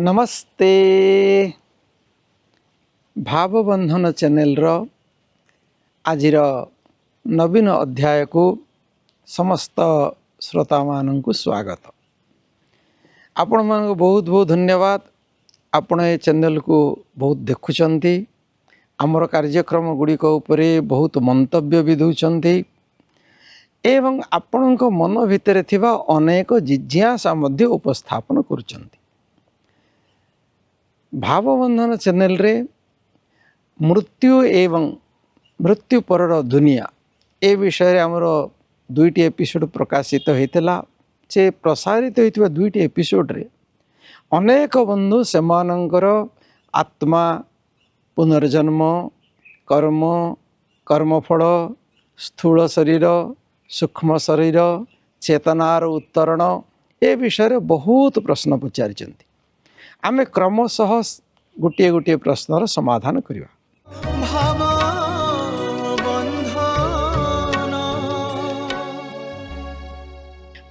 नमस्ते भावबंधन चैनल आजिर नवीन अध्याय को समस्त श्रोता मान को स्वागत। आपण मान को बहुत बहुत धन्यवाद। आपण ए चैनल को बहुत देखुचंती, आमर कार्यक्रम गुड़िक उपरे बहुत मंतव्य भी दौरान एवं आपण मन भितर थिबा अनेक जिज्ञासा मध्य उपस्थापन करुचंती। भावबंधन चैनल रे मृत्यु एवं मृत्यु परर दुनिया ए विषय आमर दुईटी एपिसोड प्रकाशित होता। से प्रसारित होता दुईटी एपिसोड रे अनेक बंधु सेमानंकर आत्मा, पुनर्जन्म, कर्म, कर्मफल, स्थूल शरीर, सूक्ष्म शरीर, चेतनार उत्तरण ए विषय बहुत प्रश्न पचारि। आमे क्रमशः गोटे गोटे प्रश्नर समाधान करिवा।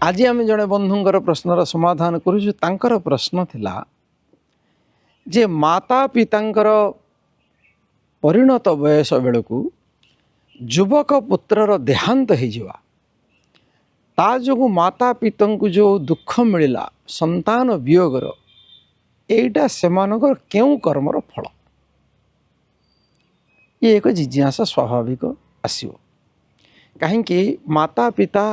आज आम जड़े बंधुंकर प्रश्नर समाधान करुछु। तांकर प्रश्न थिला जे माता पितांकर परिणत बयस बेलू युवक पुत्रर देहांत हो ता जो माता पिता को जो दुख मिलला संतान वियोगर एटा सेमानकर केउ कर्मर फल, ये एक जिज्ञासा स्वाभाविक आसियो। कहीं माता पिता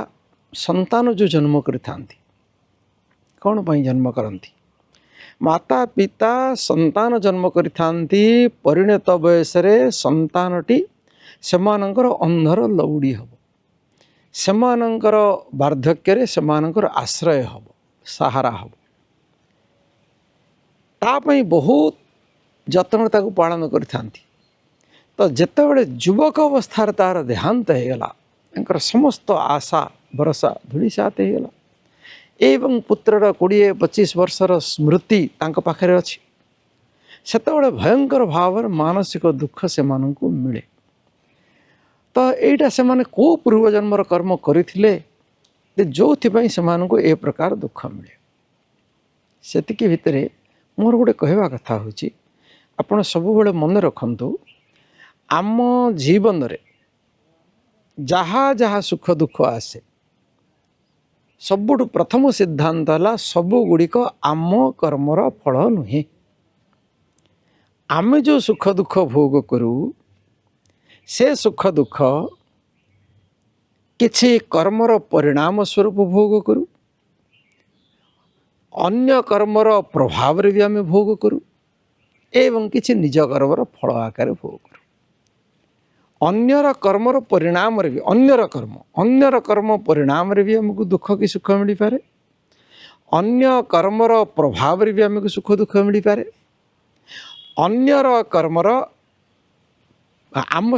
संतान जो जन्म करथांती कौन पई जन्म करती? माता पिता संतान जन्म करथांती परिणत बयसरे संतानटी सेमानकर अंधर लौड़ी हब, सेमानकर वार्धक्य सेमानकर आश्रय हब, सहारा हब। तापई बहुत जत्नता को पालन करथांती। तो जेतेबेले युवक अवस्थार तार देहांत होगला, एंकर समस्त आशा भरोसा धूलिसात होगला एवं पुत्रर 20-25 वर्षर स्मृति तांक पाखरे अछि। सेतेबेले भयंकर भाव मानसिक दुख से मानकु मिले। तो एटा से माने को पूर्वजन्मर कर्म करिथिले जो से मानकु ए प्रकार दुख मिले। सेतिकी भितरे मोर गोटे कहवा कथा होची, आपण सबुबेले मन रखंतु आम जीवन रे जहाँ जहाँ सुख दुख आसे सबुठ प्रथम सिद्धांत है सबु गुड़िक आम कर्मर फल नुहे। आमे जो सुख दुख भोग करू से सुख दुख किछि कर्मर परिणाम स्वरूप भोग करू, अन्य कर्मर प्रभाव रे भी आमे भोग करू एवं किछि निज कर्मर फल आकार भोग करू। अन्यर कर्मर परिणाम रे भी अन्यर कर्म परिणाम रे भी हमको दुख कि सुख मिल पारे, अन्य कर्मर प्रभाव रे भी हमको सुख दुख मिल पारे। अन्यर कर्मर आम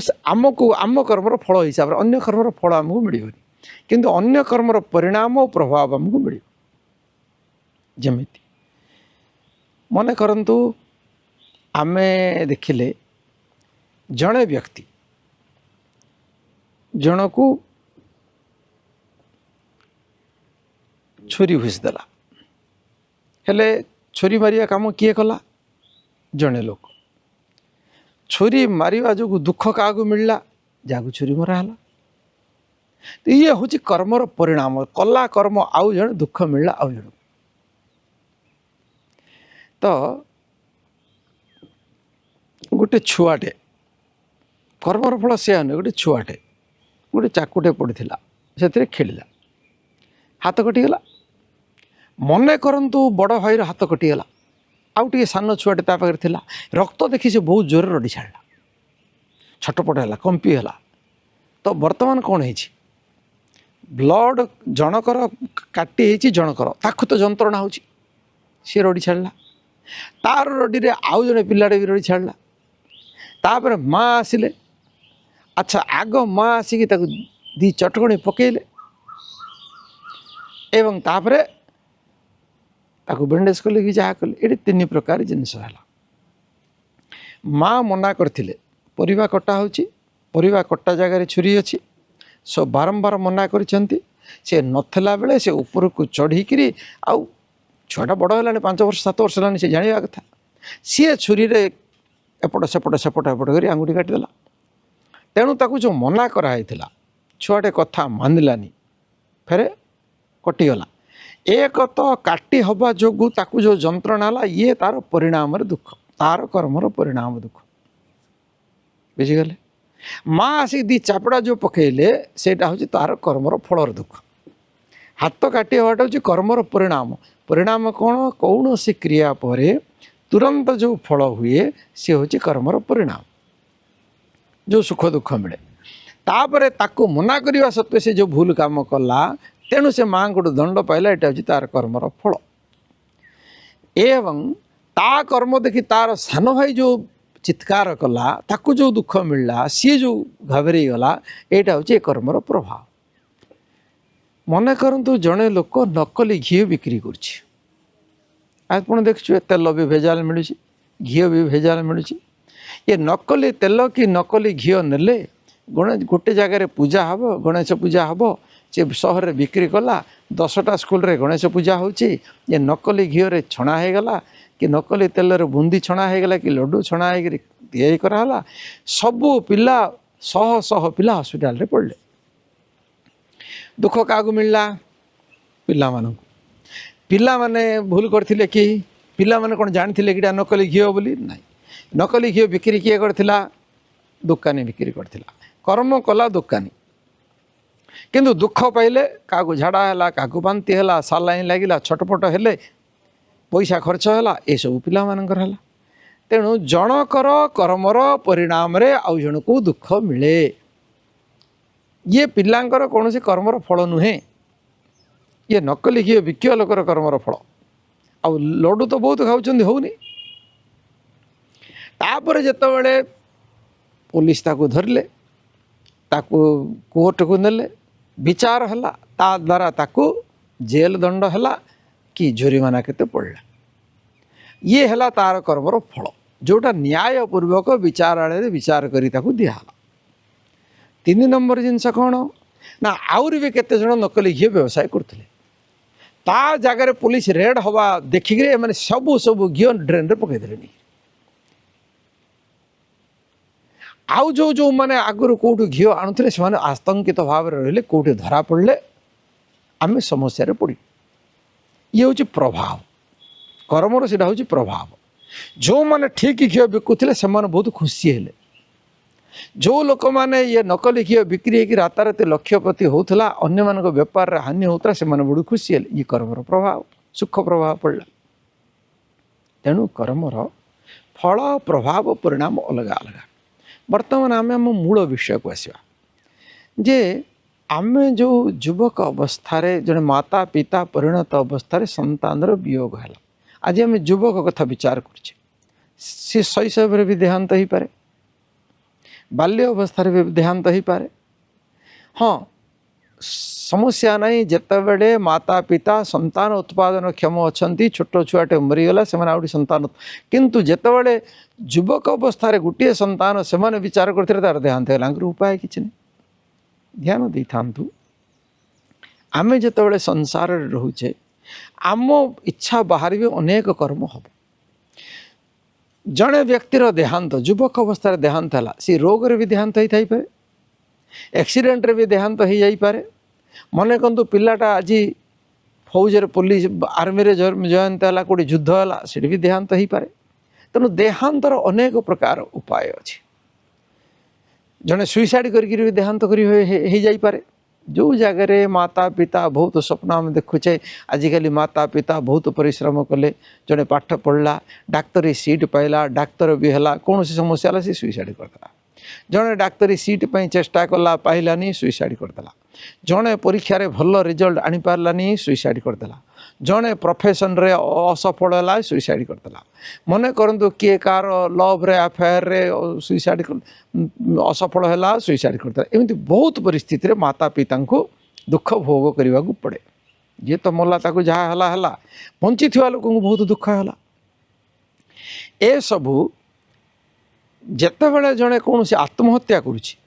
कर्मर फल हिसाब रे अन्य कर्मर फल हमको मिल, किंतु अन्य कर्मर परिणाम और प्रभाव हमको मिल। जमिति मन करंतु आमे देखिले जड़े व्यक्ति जन को छुरी भूसीदेला, हेले छुरी मारिया काम किए कला? जड़े लोक। छुरी मारिवा जो दुख क्या मिलला? जागु छुरी मराला। तो ये हूँ कर्मर परिणाम, कला कर्म आउ जन दुख मिलला आउ जन। तो गोटे छुआटे कर्मर फल से गोटे छुआटे गोटे चाकुटे पड़ता से खेलिला, हाथ कटिगला। मन करंतु बड़ भाईर हाथ कटिगला, आउ टे सान छुआटे ता पाखे थिला, रक्त देखी से बहुत जोर रड़ी छाड़ा, छटपट है, कंपी है। तो वर्तमान कौन है? ब्लड जनकर काटी जनकर ताकू तो जंत्रणा हो सी रड़ी छाड़ा, तार रड़ी रे आउ जने पिलाटे भी रड़ी छाड़ा। तापर माँ आसिले, अच्छा आग माँ आसिकी ताकू दी चटकणी पकेले एवं तापरे ताकू बेंडेज कले कि जहाँ कले। ये 3 प्रकार जिनस है। माँ मना करथिले परिवा कटा होची, परिवा कटा जगार छुरी अच्छी, सब बारंबार मना करिसेंती। से नथला बेले से ऊपर को चढ़ी आउ छुआटा बड़ है 5 वर्ष 7 वर्ष है सी जाना कथा सी छुरी एपट सेपट सेपट एपट कर आंगुठी काटिदेला। तेणु ताकू जो मना कराई छुआटे कथा मानिलानी फेरे कटिगला। एक तो काटी हवा जोगु ताकू जो जंत्रणा है ये तार परिणाम दुख तार कर्मर परिणाम दुख बुझीगले। माँ आसिक दी चापड़ा जो पकेले सेटा हूँ तार कर्मर फलर दुख। हाथ काटी हवाटा हूँ कर्मर परिणाम। परिणाम कौन कौन सी क्रिया पर तुरंत जो फल हुए सी हूँ कर्मर परिणाम जो सुख दुख मिले। तापर ताको मना करने सत्वे से जो भूल काम कला तेणु से माँ को दंड पाइला यहाँ हूँ तार कर्मर फल। एवं ता कर्म देखी तार सान भाई जो चित्कार कला ताकू जो दुख मिलला सी जो घाबरी गला यहाँ हूँ कर्मर प्रभाव। मन करतु जड़े लोक नकली घी बिक्री कर देखु तेल भी भेजाल मिलूँ घी भी भेजाल मिलूँ। ये नकली तेल कि नकली घी नेले गोटे जगार पूजा हम गणेश पूजा हम सी सहर में बिक्री कला 10टा स्कूल रे गणेश पूजा होची ये नकली घी रे छणा हो गला कि नकली तेल रे बूंदी छणा हो गला कि लड्डू छणा हो तैयारी कराला। सबू पिला शह शह पिला हॉस्पिटल रे पड़ले। दुख क्या मिलला पिला मानू पिला माने भूल करथिले कि पिला माने कोन जानथिले कि नकली घी बोली नहीं। नकली घी बिक्री किए करथिला दुकानी बिक्री करथिला कर्म कला दुकानी किंतु दुख पाइले क्या झाड़ा है क्या बांति है सालाइन लगिला छटपट हेले पैसा खर्च है ये सब पिला मानकर है। तेणु जनकर कर्मर परिणाम रे आउ जन को दुख मिले। ये पिलांकर कौन सी कर्मर फल नुहे ये नकली घी बिकिया लोकर कर्मर फल। आ लड्डू तो बहुत खाऊँ होनी तापर जितेबाला पुलिस ताकू धरले ताकू कोर्ट को नेले विचार है ता द्वारा ताकू जेल दंड है कि जुरीमाना केते पड़ला। ये है तार कर्मर फल जोटा न्यायपूर्वक विचारालय विचार करी ताकू दिहला। 3 नंबर जिनस कौन ना आउरी भी केते जन नकली घी व्यवसाय करथिले ता जगार पुलिस रेड हवा देखिक मैंने सबू सबू घी ड्रेन रे पकई देले। आउ जो जो माने आगुरी कौटू घी आणुले से आतंकित भाव रही कौटी धरा पड़े आम समस्या पड़ी। ये हूँ प्रभाव कर्मर से हूँ प्रभाव। जो माने ठीक घी बिकुले से बहुत खुशी हेले। जो लोक मैंने ये नकली घी बिक्री होकर राताराति लक्षपति होता अन्य मान बेपार हानि होता से बहुत खुशी हेले। ये कर्मर प्रभाव सुख प्रभाव पड़ला। तेणु कर्मर फल प्रभाव परिणाम अलग अलग। बर्तमान आम आम मूल विषय को आसवा जे आम जो युवक अवस्था जड़े माता पिता परिणत अवस्था संतान वियोग है। आज आम युवक कथा विचार कर शैशव भी देहांत हो पारे बाल्य अवस्था भी देहांत हो पारे। हाँ समस्या नहीं जितेबले माता पिता संतान उत्पादन क्षम अच्छा छोट छुआटे मरीगला से संतान किंतु जितेबले युवक अवस्था गोटे संतान से विचार करते तार देहांत है उपाय किसी नहीं। ध्यान दे था आम जितेबले संसार रोचे आम इच्छा बाहर भी अनेक कर्म हम। जड़े व्यक्तिर देहांत युवक अवस्था देहांत है सी रोग रे भी देहांत होता है एक्सीडेंट रे भी देहांत हो जापे। मन कहतु पिलाटा आज फौज पुलिस आर्मी रे जयंत है कौटी युद्ध है से भी देहांत हो पारे। तेणु देहांतर अनेक प्रकार उपाय अच्छे। जड़े सुइसाइड कर देहांत कर जो जगार माता पिता बहुत स्वप्न आम देखुचे आजिकल माता पिता बहुत परिश्रम कले जड़े पाठ पढ़ला डाक्तरी सीट पाइला डाक्तर भी है कौन समस्या है सी सुइसाइड करदेला। जड़े डाक्तरी सीट पर चेष्टा कला पाइलानी सुइसाइड करदेला। जड़े परीक्षा रे भल रिजल्ट आनी पारलानी सुइसाइड करदेला। जड़े प्रोफेशन रे असफल है सुइसाइड करदेला। मन करंतु किए कार लव रे अफेयर रे सुइसाइड असफल है सुइसाइड करदेला। एमती बहुत परिस्थिति रे माता पिता को दुख भोग करने को पड़े। जी तो मला ताकू जहाँ है बंची थी लोक बहुत दुख है। ए सबू जितेबाला जड़े कौन सी आत्महत्या करुच्ची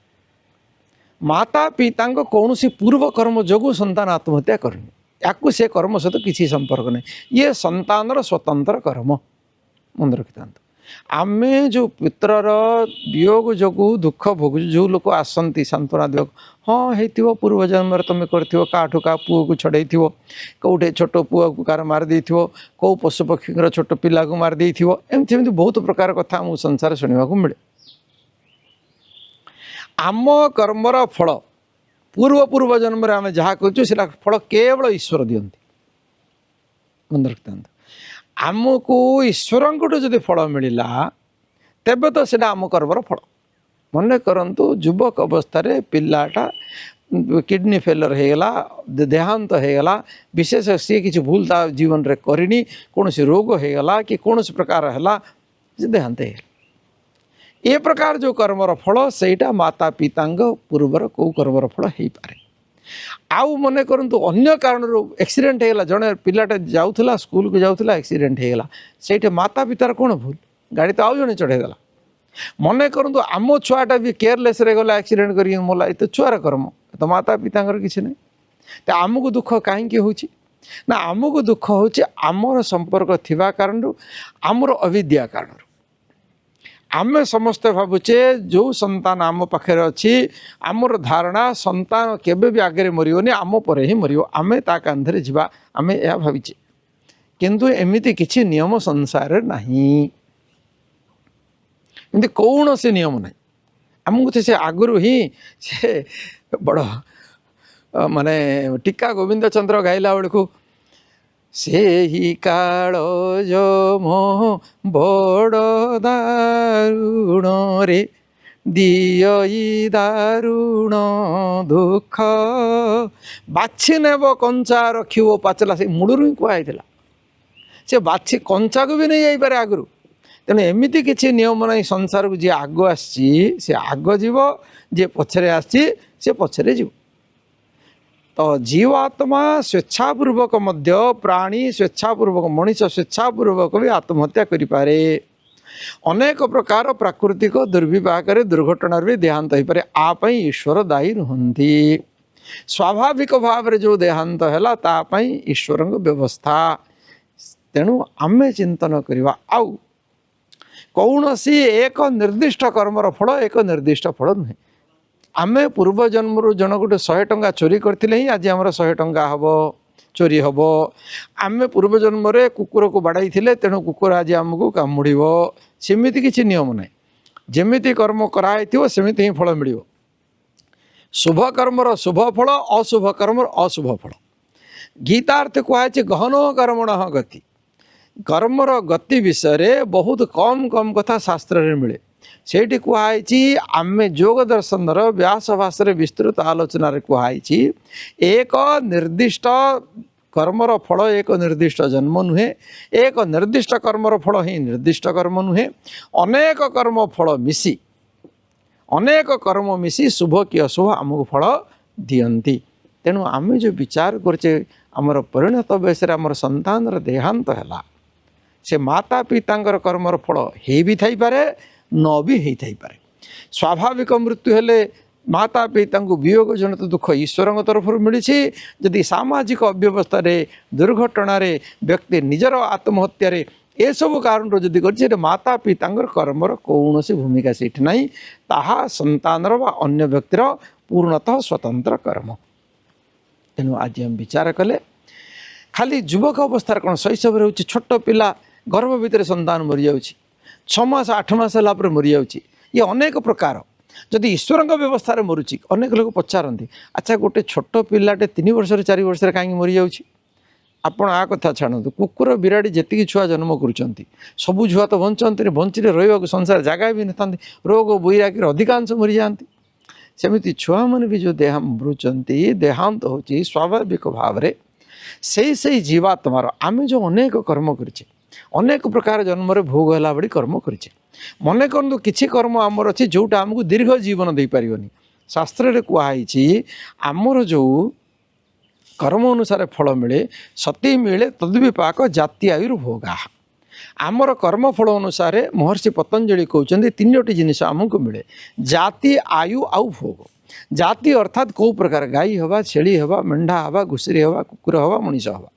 माता पिता कौन सी पूर्व कर्म जोगु संतान आत्महत्या करनी याकू से कर्म सहित किसी संपर्क नहीं ये संतान स्वतंत्र कर्म मन रखी था आमे जो पुत्रर वियोग जो दुख भोग जो लोक आसती सांत्वना देव हाँ हो पूर्व जन्म तुम कर का पुओ को छड़े कौटे छोट पुओ को कार मारदे कौ पशु पक्षी छोट पिला को मारदे एमती एमती बहुत प्रकार कथा आम संसार शुणा मिले आम कर्मर फल पूर्व पूर्व जन्म आम जहाँ कर फल केवल ईश्वर दियंती मन रखता आमको ईश्वर जदि फल मिलला तेबे तो सेटा आम कर्मर फल मन करंतु युवक अवस्था पिलाटा किडनी फेलर होगला देहांत होगला विशेष सी किसी भूल ता जीवन रे करनी कौन रोग होगला कि कौन प्रकार है देहांत हो ये प्रकार जो कर्मर फल सेटा माता पिता पूर्वर कौ कर्मर फल हो पारे आउ मन करंतु अन्य कारण एक्सीडेंट होगला जड़े पिलाटे जाऊला स्कूल को जाऊला एक्सीडेंट होगला से माता पितार कौन भूल गाड़ी तो आउ जड़े चढ़ेदेला मन करंतु आम छुआटा भी केयरलेस रे गला एक्सीडेंट कर मोला ये तो छुआर कर्म तो माता पिता किसी ना तो आमको दुख कहीं हो ना आमको दुख हूँ आमर संपर्क थिबा कारण आमर अविद्या कारण आमे समस्ते भावुचे जो संतान आम पाखे अच्छी आमर धारणा संतान केबे भी आगे मरियोनी आम पर ही मरियो आमे ता कांधरे जीवा आमे या भाविचे किंतु एमिति किछि नियम संसार नहीं एमती कौन से नियम नहीं आमको तो से आगुरी ही से बड़ माने टीका गोविंद चंद्र गाइला बेलू से ही काल जो मोह बड़ दारुण रे दिय दारुण दुख बाछि नेब कंचा रखिब पाचला से मुड़ू ही कहुई से बाछि कंचा को भी नहीं जापे आगु तेणु एमती किसी नियम नहीं संसार को जी आग आसी आग जीव जी पछरे आसी पछरे जीव तो जीवात्मा स्वेच्छापूर्वक मध्य प्राणी स्वेच्छापूर्वक मनीष स्वेच्छापूर्वक भी आत्महत्या करें अनेक प्रकार प्राकृतिक दुर्विपाक दुर्घटना भी देहांत हो पारे आपई ईश्वर दायी नुहंती स्वाभाविक भाव में जो देहांत है तापाई ईश्वर व्यवस्था तेणु आमे चिंतन करवा आउ कौन सी एक निर्दिष्ट कर्मर फल एक निर्दिष्ट फल नुहे आमे पूर्व जन्म जन गोटे 100 टंका चोरी करते ही आज आम 100 टंका हम चोरी हम आमे पूर्व जन्म रे कुकुर को बाड़ाई तेणु कुकुर आज आमको कामुड़ सेमती किसी नियम ना जमीती कर्म कराई सेमती ही फल मिल शुभ कर्मर शुभ फल अशुभ कर्मर अशुभ फल गीतार्थ कहुई गहन कर्मण गति कर्मर गति विषय बहुत कम कम कथा शास्त्र रे मिले सेठी कहुई आमे योग दर्शन व्यास भाषा विस्तृत आलोचन कहुई एक निर्दिष्ट कर्मर फल एक निर्दिष्ट जन्म नुहे एक निर्दिष्ट कर्मर फल ही निर्दिष्ट कर्म नुहे अनेक कर्म फल मिसी अनेक कर्म मिसी शुभ कि अशुभ आमको फल दियंती तेणु आमे जो विचार करचे आमर परिणत वयस आमर संतान देहांत है से माता पिता कर्मर फल हे भी थी पारे न भी होता पारे स्वाभाविक मृत्यु हेले माता पिता वियोग जनित दुख ईश्वर तरफ मिली जदि सामाजिक अव्यवस्था दुर्घटना व्यक्ति निजर आत्महत्या ये सब कारण जदि कर माता पिता कर्मर कौन सी भूमिका से नहीं ताहा संतान अन्य व्यक्तिर पूर्णतः स्वतंत्र कर्म तेणु आज हम विचार कले खाली युवक अवस्था कौन शैशव हो छोट पिला गर्भ भितर संतान मरी जाऊँ 6 मास 8 मास है मरी जाऊँ ये अनेक प्रकार जदि ईश्वर व्यवस्था मरुची अनेक लोग पचारती अच्छा गोटे छोट पिलाटे 3 वर्ष 4 वर्ष कहीं मरी जाऊँ आपण आ कथा छाणु कुकुर बिराड़ी जी छुआ जन्म करुँच सबू छुआ तो बंचते बंची रहा संसार जगह भी न रोग बैराग्य अधिकांश मरी जाती सेमती छुआ मैंने भी जो देहा मरुंच देहांत हो स्वाभाविक भाव में से जीवात्मार आम जो अनेक कर्म करें अनेक प्रकार जन्म रे भोग है बड़ी कर्म करें मन करूँ किसी कर्म आमर अच्छी जोटा आमको दीर्घ जीवन दे पारिबनी शास्त्र कहुई आमर जो कर्म अनुसार फल मिले सती मिले तद्विपाक जाति आयुर्भोगा आमर कर्म फल अनुसार महर्षि पतंजलि कहते 3टी जिनिस आमको मिले जाति आयु आउ भोग जाति अर्थात कौ प्रकार गाई हवा छेली हवा मेंढा हवा घुसरी हवा कुकुर हवा मनीष हवा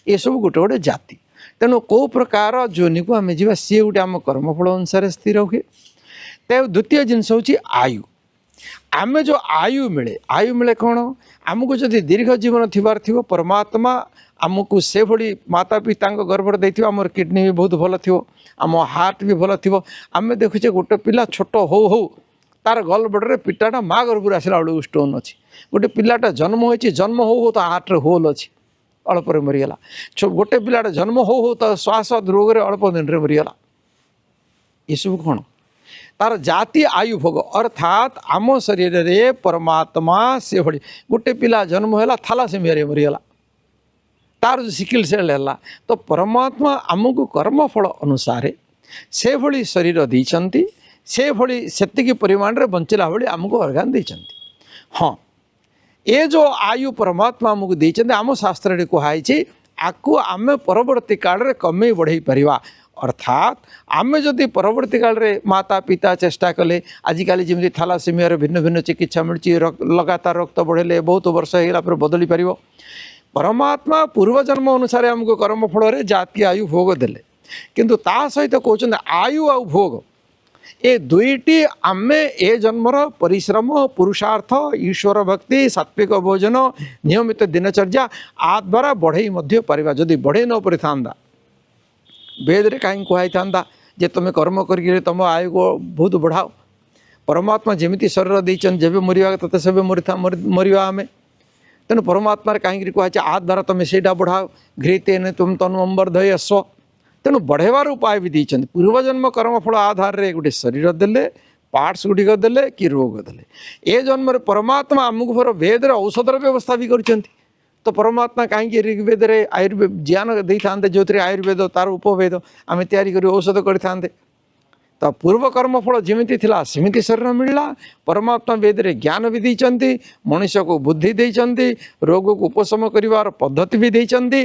ये सब गोटे गोटे जाति तेणु कौ प्रकार जोनि को आम जा सी गोटे आम कर्मफल अनुसार स्थिर हुए। ते द्वितीय जिनस हूँ आयु आम जो आयु मिले कौन आमको जदि दीर्घ जीवन थिबार थिबो परमात्मा आमको से भली माता पिता गर्भ देथिबो आमर किडनी भी बहुत भल थी आम हार्ट भी भल थी आम देखुचे गोटे पिला छोट हो तार गल बड़े पिटाटा माँ गर्भ आसला बेलू स्टोन अच्छी गोटे पिलाटा जन्म होती जन्म हो तो हार्ट रे होल अच्छी अल्प मरीगला गोटे पिलाटा जन्म हो तो श्वास रोग रे अल्प दिन में मरीगला ये सब कौन तार जाति आयु भोग अर्थात आम शरीर रे परमात्मा से भली गोटे पिला जन्म है थैलासेमिया मरीगला तार जो सिकिल सेल है तो परमात्मा आमको कर्मफल अनुसार से भली शरीर देइचंती से भली सेतिकी परिमाण रे बंचिला भली आमको अर्गान देइचंती। हाँ ये जो आयु परमात्मा आमको देइचंती आम शास्त्र रे कहाई आकु आमे परवर्ती काल रे कमे बढ़ई परिवा अर्थात आम जदि परवर्ती काल रे माता पिता चेष्टा कले आजिकल जमी थैलासेमिया भिन्न भिन्न चिकित्सा मिलती लगातार रक्त बढ़ेले बहुत वर्ष होगा बदली पार परमात्मा पूर्वजन्म अनुसार आमको कर्मफल रे जाति आयु भोग देले किंतु ता सहित कहते आयु आ भोग ए दुईटी आमे ए जन्मर परिश्रम पुरुषार्थ ईश्वर भक्ति सात्विक भोजन नियमित दिनचर्या आ द्वारा बढ़ई मध्य पारिबा जदि बढ़े न परि थांदा वेद रे कहीं कहई थांदा जे तुम कर्म करके तुम आयु को बहुत बढ़ाओ परमात्मा जमिति शरीर देचन जेबे मरिवा तते सेबे मरिवा आमे तेणु परमात्मा कहीं कहुचे आ द्वारा तुम सेटा बढ़ाओ घृतेन तुम तन्वर्धय स्व तेणु बढ़ेवार उपाय भी देते पूर्वजन्म कर्मफल आधार रे गोटे शरीर देले पार्ट्स गुड़िक देले कि रोग देले ए जन्म परमात्मा आमको फिर वेद रे औषधर व्यवस्था भी कर तो परमात्मा कहीं ऋग्वेद रे आयुर्वेद ज्ञान दे था जो आयुर्वेद तार उपवेद आम तैयारी औषध करते तो पूर्व कर्मफल जमीती थिला सेमिति शरीर मिलला परमात्मा वेद रे ज्ञान भी देइचंती मनुष्य को बुद्धि देइचंती रोग को उपशम करिवार पद्धति भी देइचंती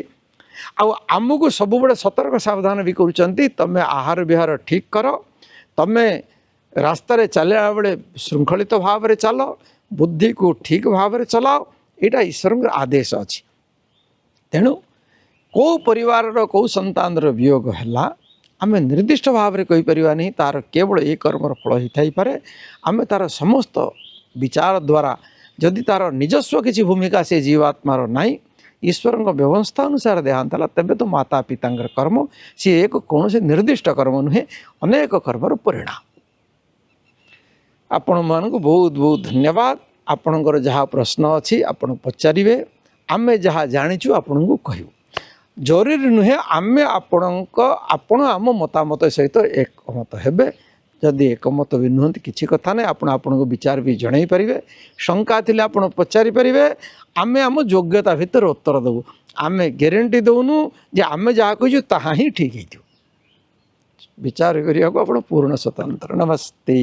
आमको सब बड़े सतर्क सावधान भी करुचंती तमे आहार विहार ठीक कर तमे रास्ता रे चलला बेले श्रृंखलित भाव रे चल बुद्धि को ठीक भाव रे चलाओ एटा ईश्वर आदेश अच्छी तेणु कौ परिवार कौ संतान वियोग है आम निर्दिष्ट भाव में कहीपर नहीं तार केवल ये कर्मर फल ही थी पारे आम तार समस्त विचार द्वारा जदि तार निजस्व किसी भूमिका से जीवात्मार नाई ईश्वर व्यवस्था अनुसार देहांतला तेबे तो माता पिता कर्म सी एक कौन से निर्दिष्ट कर्म नुहे अनेक कर्मर परिणाम। आपण मानक बहुत बहुत धन्यवाद। आपणकर जहाँ प्रश्न अच्छी आपण पचारे आमे जहाँ जाचु आपण को कहू जरूरी नुहे आम आपण आम मतामत सहित एकमत हेबे जदि एकमत भी नुहति किसी कथा नहीं आपण को विचार भी जन पारे शंका थी आप पचारि पारे आम आम योग्यता भितर उत्तर देवु आम ग्यारंटी दौनु जे आम जहाँ कहूँ ताहा ही ठीक है विचार करने को पूर्ण स्वतंत्र। नमस्ते।